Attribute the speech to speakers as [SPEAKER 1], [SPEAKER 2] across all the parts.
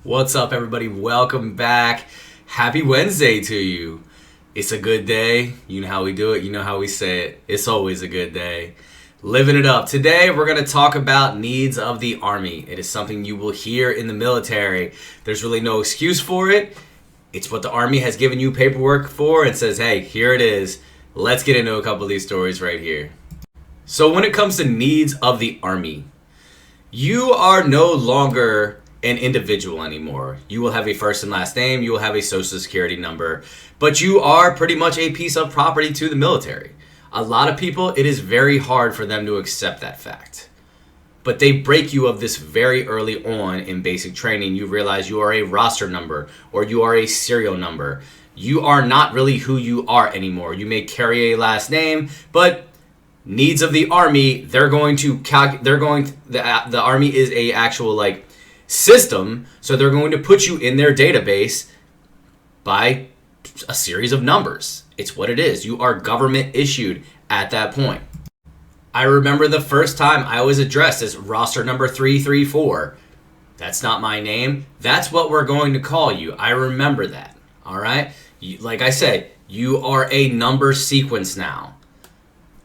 [SPEAKER 1] What's up, everybody? Welcome back. Happy Wednesday to you. It's a good day. You know how we do it. You know how we say it. It's always a good day. Living it up. Today, we're going to talk about needs of the Army. It is something you will hear in the military. There's really no excuse for it. It's what the Army has given you paperwork for and says, hey, here it is. Let's get into a couple of these stories right here. So when it comes to needs of the Army, you are no longer an individual anymore. You will have a first and last name, you will have a social security number, but you are pretty much a piece of property to the military. A lot of people, it is very hard for them to accept that fact. But they break you of this very early on in basic training. You realize you are a roster number or you are a serial number. You are not really who you are anymore. You may carry a last name, but needs of the Army, the Army is a actual system, so they're going to put you in their database by a series of numbers. It's what it is. You are government issued at that point. I remember the first time I was addressed as roster number 334. That's not my name. That's what we're going to call you. I remember that. All right? Like I said, you are a number sequence now.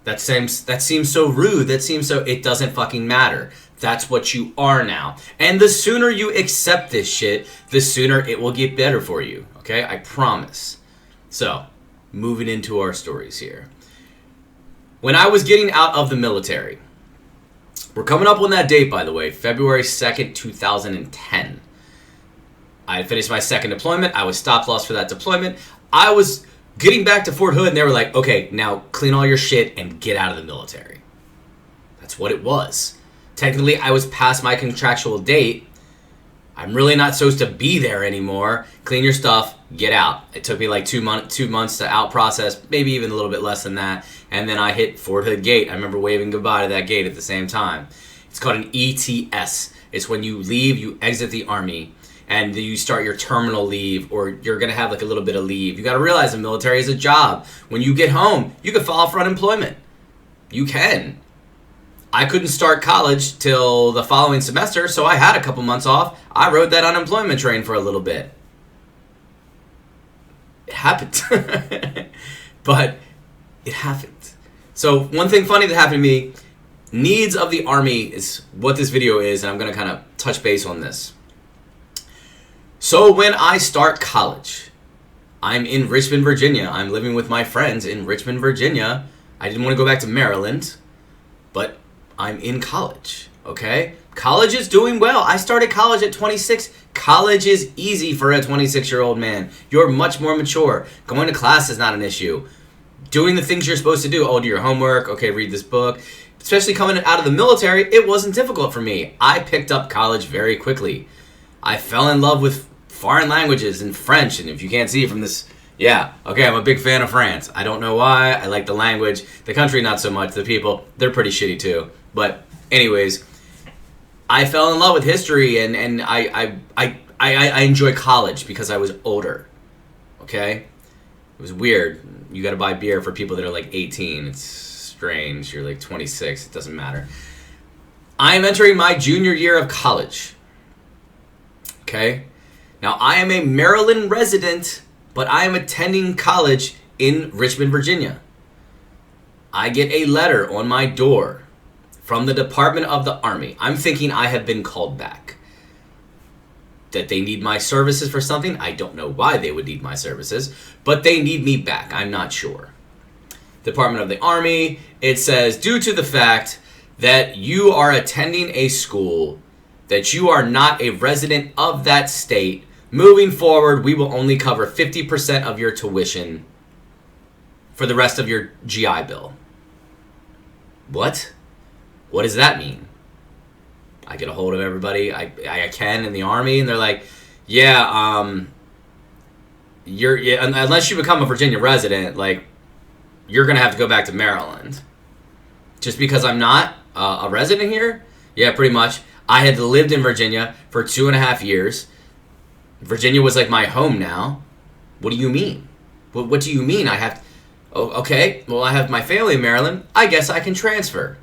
[SPEAKER 1] That seems so rude. It doesn't fucking matter. That's what you are now. And the sooner you accept this shit, the sooner it will get better for you. Okay? I promise. So, moving into our stories here. When I was getting out of the military, we're coming up on that date, by the way, February 2nd, 2010. I had finished my second deployment. I was stop loss for that deployment. I was getting back to Fort Hood, and they were like, okay, now clean all your shit and get out of the military. That's what it was. Technically, I was past my contractual date. I'm really not supposed to be there anymore. Clean your stuff, get out. It took me like 2 months to out process, maybe even a little bit less than that. And then I hit Fort Hood gate. I remember waving goodbye to that gate at the same time. It's called an ETS. It's when you leave, you exit the Army, and you start your terminal leave, or you're going to have like a little bit of leave. You got to realize the military is a job. When you get home, you can file for unemployment. You can. I couldn't start college till the following semester, so I had a couple months off. I rode that unemployment train for a little bit. It happened. But it happened. So one thing funny that happened to me, needs of the Army is what this video is, and I'm going to kind of touch base on this. So when I start college, I'm in Richmond, Virginia. I'm living with my friends in Richmond, Virginia. I didn't want to go back to Maryland, but I'm in college, okay? College is doing well. I started college at 26. College is easy for a 26-year-old man. You're much more mature. Going to class is not an issue. Doing the things you're supposed to do. Oh, do your homework. Okay, read this book. Especially coming out of the military, it wasn't difficult for me. I picked up college very quickly. I fell in love with foreign languages and French, and if you can't see from this, yeah, okay, I'm a big fan of France. I don't know why. I like the language. The country, not so much. The people, they're pretty shitty too. But anyways, I fell in love with history, and I enjoy college because I was older. Okay? It was weird. You got to buy beer for people that are like 18. It's strange. You're like 26. It doesn't matter. I am entering my junior year of college. Okay? Now, I am a Maryland resident, but I am attending college in Richmond, Virginia. I get a letter on my door from the Department of the Army. I'm thinking I have been called back. That they need my services for something. I don't know why they would need my services, but they need me back. I'm not sure. Department of the Army, it says, due to the fact that you are attending a school, that you are not a resident of that state, moving forward, we will only cover 50% of your tuition for the rest of your GI Bill. What? What does that mean? I get a hold of everybody I can in the Army, and they're like, yeah, unless you become a Virginia resident, like, you're going to have to go back to Maryland. Just because I'm not a resident here? Yeah, pretty much. I had lived in Virginia for 2.5 years. Virginia was like my home now. What do you mean? What do you mean I have... Oh, okay, well, I have my family in Maryland. I guess I can transfer.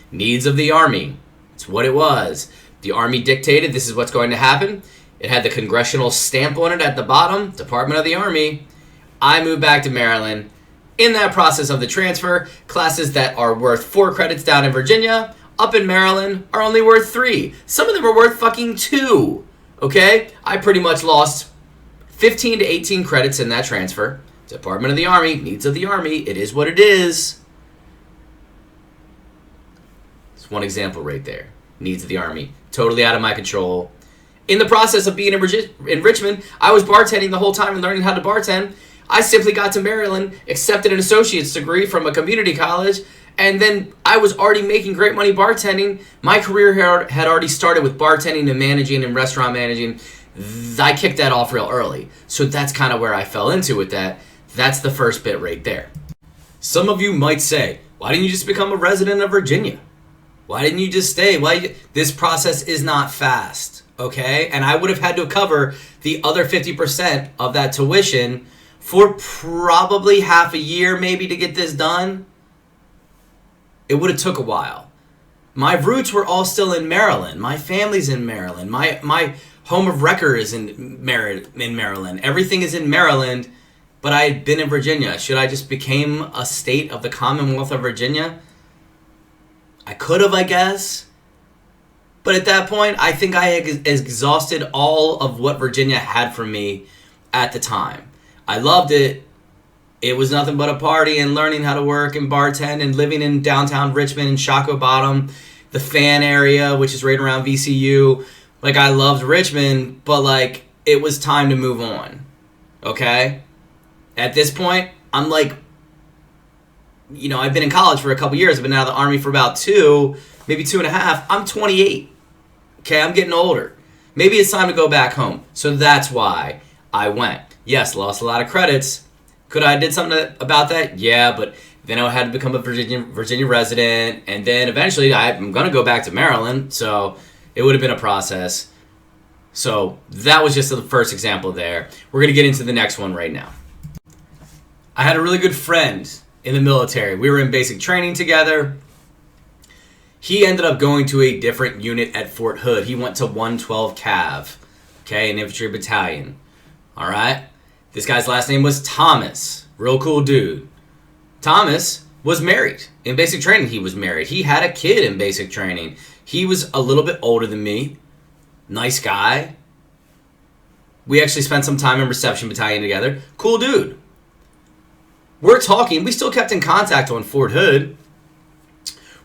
[SPEAKER 1] Needs of the Army. It's what it was. The Army dictated this is what's going to happen. It had the congressional stamp on it at the bottom, Department of the Army. I moved back to Maryland. In that process of the transfer, classes that are worth 4 credits down in Virginia, up in Maryland, are only worth 3. Some of them are worth fucking 2. Okay? I pretty much lost 15 to 18 credits in that transfer. Department of the Army, needs of the Army, it is what it is. It's one example right there. Needs of the Army. Totally out of my control. In the process of being in Richmond, I was bartending the whole time and learning how to bartend. I simply got to Maryland, accepted an associate's degree from a community college, and then I was already making great money bartending. My career had already started with bartending and managing and restaurant managing. I kicked that off real early. So that's kind of where I fell into with that. That's the first bit right there. Some of you might say, why didn't you just become a resident of Virginia? Why didn't you just stay? This process is not fast, okay? And I would have had to cover the other 50% of that tuition for probably half a year maybe to get this done. It would have took a while. My roots were all still in Maryland. My family's in Maryland. My home of record is in Maryland. Everything is in Maryland, but I had been in Virginia. Should I just became a state of the Commonwealth of Virginia? I could have, I guess. But at that point, I think I had exhausted all of what Virginia had for me at the time. I loved it. It was nothing but a party and learning how to work and bartend and living in downtown Richmond and Shockoe Bottom, the fan area, which is right around VCU. Like, I loved Richmond, but, like, it was time to move on. Okay? At this point, I'm like, you know, I've been in college for a couple years. I've been out of the Army for about 2, maybe 2.5. I'm 28. Okay? I'm getting older. Maybe it's time to go back home. So that's why I went. Yes, lost a lot of credits. Could I have did something about that? Yeah, but then I had to become a Virginia resident, and then eventually I'm going to go back to Maryland, so it would have been a process. So that was just the first example there. We're going to get into the next one right now. I had a really good friend in the military. We were in basic training together. He ended up going to a different unit at Fort Hood. He went to 112 Cav, okay, an infantry battalion. All right? This guy's last name was Thomas. Real cool dude. Thomas was married. In basic training, he was married. He had a kid in basic training. He was a little bit older than me. Nice guy. We actually spent some time in reception battalion together. Cool dude. We're talking. We still kept in contact on Fort Hood.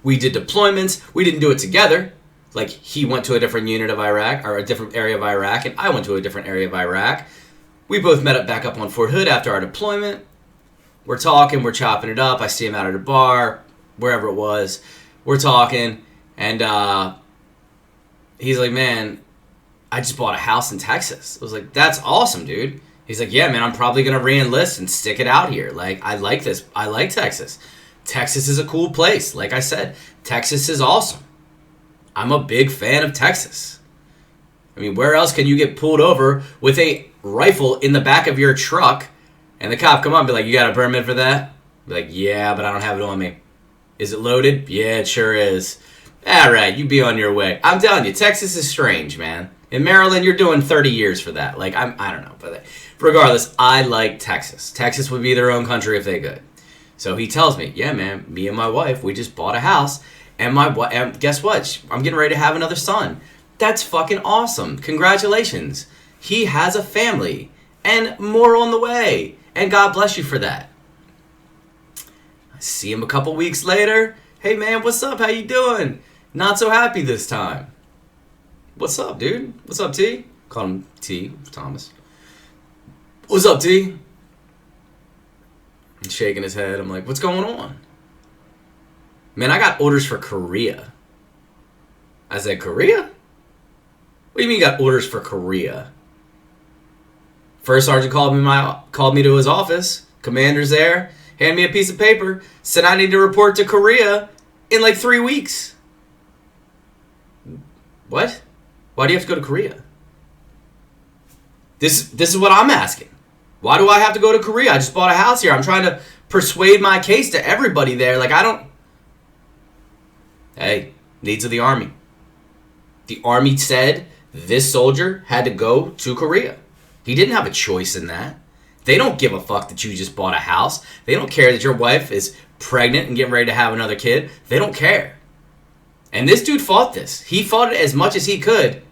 [SPEAKER 1] We did deployments. We didn't do it together. Like, he went to a different unit of Iraq, or a different area of Iraq, and I went to a different area of Iraq. We both met up back up on Fort Hood after our deployment. We're talking, we're chopping it up. I see him out at a bar, wherever it was. We're talking, and he's like, man, I just bought a house in Texas. I was like, that's awesome, dude. He's like, yeah, man, I'm probably going to re-enlist and stick it out here. Like, I like this. I like Texas. Texas is a cool place. Like I said, Texas is awesome. I'm a big fan of Texas. I mean, where else can you get pulled over with a rifle in the back of your truck and the cop come up and be like, you got a permit for that? Be like, yeah, but I don't have it on me. Is it loaded? Yeah, it sure is. All right, you be on your way. I'm telling you, Texas is strange, man. In Maryland, you're doing 30 years for that. Like, I don't know. But regardless, I like Texas. Texas would be their own country if they could. So he tells me, yeah, man, me and my wife, we just bought a house. And guess what? I'm getting ready to have another son. That's fucking awesome. Congratulations. He has a family. And more on the way. And God bless you for that. I see him a couple weeks later. Hey, man, what's up? How you doing? Not so happy this time. What's up, dude? What's up, T? Call him T, Thomas. What's up, T? He's shaking his head. I'm like, what's going on? Man, I got orders for Korea. I said, Korea? What do you mean you got orders for Korea? First sergeant called me to his office. Commander's there. Handed me a piece of paper. Said I need to report to Korea in like 3 weeks. What? Why do you have to go to Korea? This is what I'm asking. Why do I have to go to Korea? I just bought a house here. I'm trying to persuade my case to everybody there. Like, I don't... Hey, needs of the Army. The Army said This soldier had to go to Korea. He didn't have a choice in that. They don't give a fuck that you just bought a house. They don't care that your wife is pregnant and getting ready to have another kid. They don't care. And this dude fought this. He fought it as much as he could.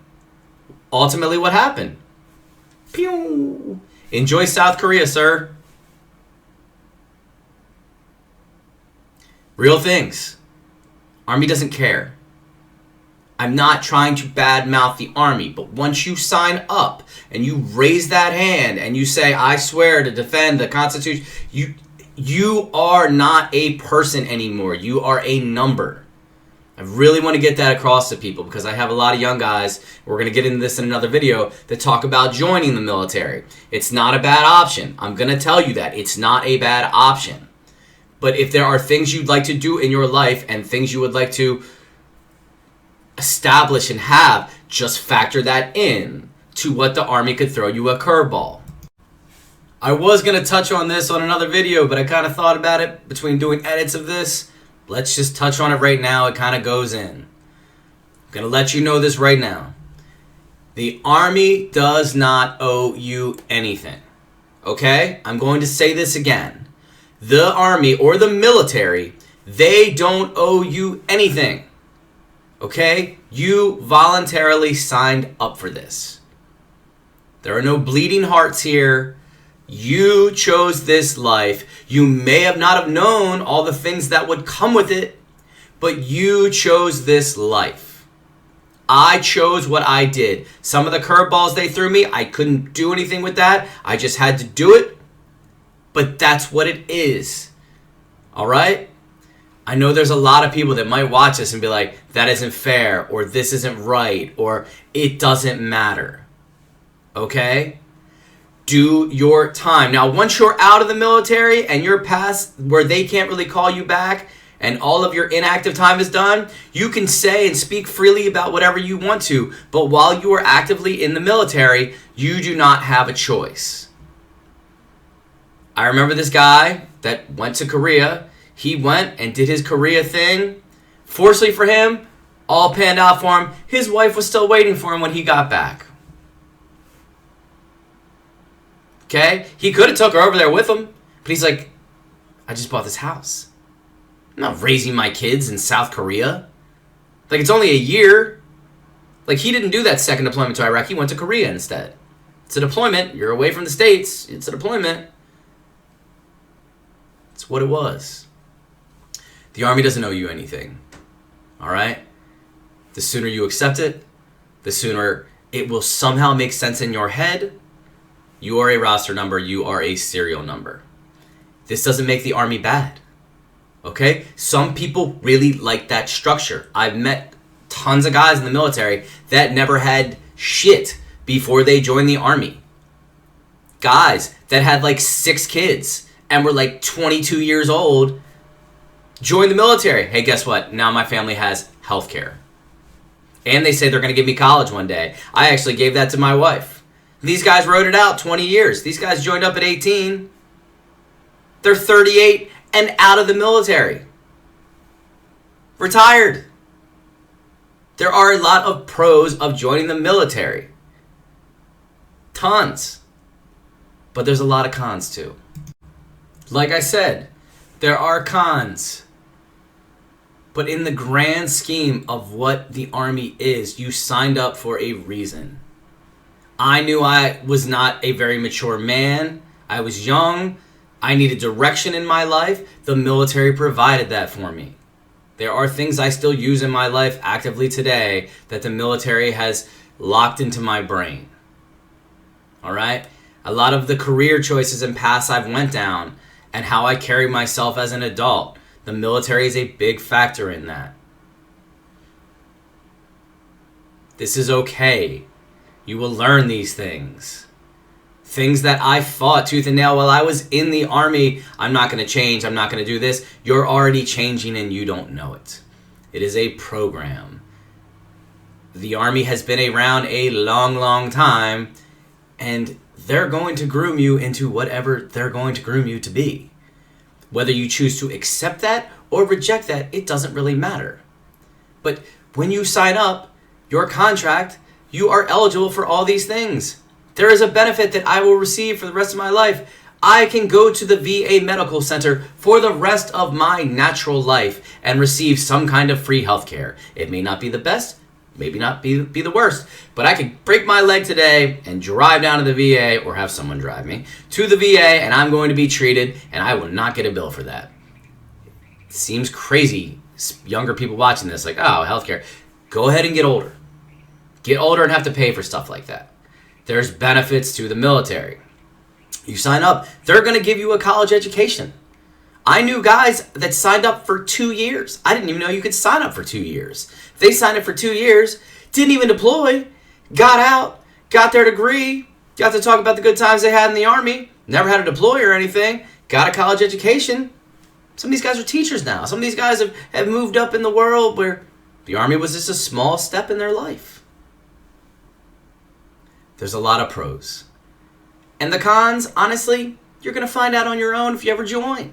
[SPEAKER 1] Ultimately, what happened? Pew! Enjoy South Korea, sir. Real things. Army doesn't care. I'm not trying to badmouth the Army, but once you sign up and you raise that hand and you say, I swear to defend the Constitution, you are not a person anymore. You are a number. I really want to get that across to people because I have a lot of young guys, we're going to get into this in another video, that talk about joining the military. It's not a bad option. I'm going to tell you that. It's not a bad option. But if there are things you'd like to do in your life and things you would like to establish and have, just factor that in to what the Army could throw you a curveball. I was going to touch on this on another video, but I kind of thought about it between doing edits of this. Let's just touch on it right now. It kind of goes in. I'm going to let you know this right now. The Army does not owe you anything. Okay? I'm going to say this again. The Army or the military, they don't owe you anything. Okay? You voluntarily signed up for this. There are no bleeding hearts here. You chose this life. You may have not have known all the things that would come with it, but you chose this life. I chose what I did. Some of the curveballs they threw me, I couldn't do anything with that. I just had to do it. But that's what it is. All right? I know there's a lot of people that might watch this and be like, that isn't fair, or this isn't right, or it doesn't matter. Okay? Do your time. Now, once you're out of the military and you're past where they can't really call you back and all of your inactive time is done, you can say and speak freely about whatever you want to. But while you are actively in the military, you do not have a choice. I remember this guy that went to Korea. He went and did his Korea thing. Fortunately for him, all panned out for him. His wife was still waiting for him when he got back. Okay? He could have took her over there with him. But he's like, I just bought this house. I'm not raising my kids in South Korea. Like, it's only a year. Like, he didn't do that second deployment to Iraq. He went to Korea instead. It's a deployment. You're away from the States. It's a deployment. It's what it was. The Army doesn't owe you anything. All right? The sooner you accept it, the sooner it will somehow make sense in your head. You are a roster number. You are a serial number. This doesn't make the Army bad. Okay? Some people really like that structure. I've met tons of guys in the military that never had shit before they joined the Army. Guys that had like 6 kids and were like 22 years old, joined the military. Hey, guess what? Now my family has health care. And they say they're going to give me college one day. I actually gave that to my wife. These guys wrote it out 20 years. These guys joined up at 18. They're 38 and out of the military. Retired. There are a lot of pros of joining the military. Tons. But there's a lot of cons too. Like I said, there are cons. But in the grand scheme of what the Army is, you signed up for a reason. I knew I was not a very mature man. I was young. I needed direction in my life. The military provided that for me. There are things I still use in my life actively today that the military has locked into my brain. All right? A lot of the career choices and paths I've went down and how I carry myself as an adult, the military is a big factor in that. This is okay. You will learn these things. Things that I fought tooth and nail while I was in the Army. I'm not going to change. I'm not going to do this. You're already changing and you don't know it. It is a program. The Army has been around a long, long time, and they're going to groom you into whatever they're going to groom you to be. Whether you choose to accept that or reject that, it doesn't really matter. But when you sign up, your contract you are eligible for all these things. There is a benefit that I will receive for the rest of my life. I can go to the VA medical center for the rest of my natural life and receive some kind of free health care. It may not be the best, maybe not be the worst, but I could break my leg today and drive down to the VA, or have someone drive me to the VA, and I'm going to be treated, and I will not get a bill for that. It seems crazy, younger people watching this, like, oh, healthcare. Go ahead and get older. Get older and have to pay for stuff like that. There's benefits to the military. You sign up, they're going to give you a college education. I knew guys that signed up for 2 years. I didn't even know you could sign up for 2 years. They signed up for 2 years, didn't even deploy, got out, got their degree, got to talk about the good times they had in the Army, never had to deploy or anything, got a college education. Some of these guys are teachers now. Some of these guys have moved up in the world where the Army was just a small step in their life. There's a lot of pros. And the cons, honestly, you're going to find out on your own if you ever join.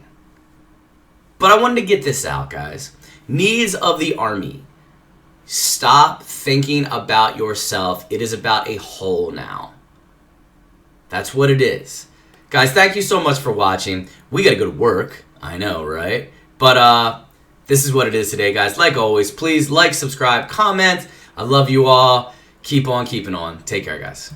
[SPEAKER 1] But I wanted to get this out, guys. Needs of the Army. Stop thinking about yourself. It is about a whole now. That's what it is. Guys, thank you so much for watching. We got to go to work. I know, right? But this is what it is today, guys. Like always, please like, subscribe, comment. I love you all. Keep on keeping on. Take care, guys.